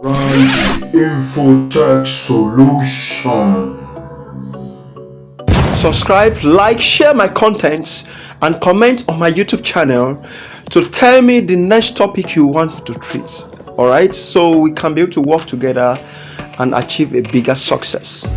Right Infotech Solution. Subscribe, like, share my contents, and comment on my YouTube channel to tell me the next topic you want to treat. Alright, so we can be able to work together and achieve a bigger success.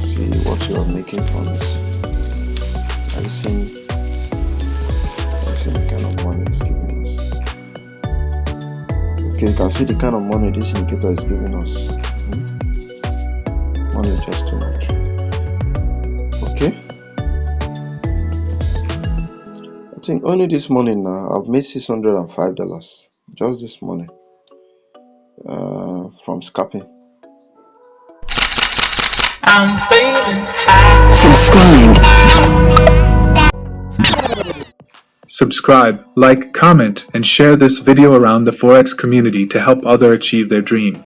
See what you are making from it. Are you seeing the kind of money it's giving us? Okay, you can see the kind of money this indicator is giving us. Money is just too much. Okay, I think only this morning now I've made $605 just this morning from scalping. I'm feeling high. Subscribe, like, comment, and share this video around the Forex community to help others achieve their dream.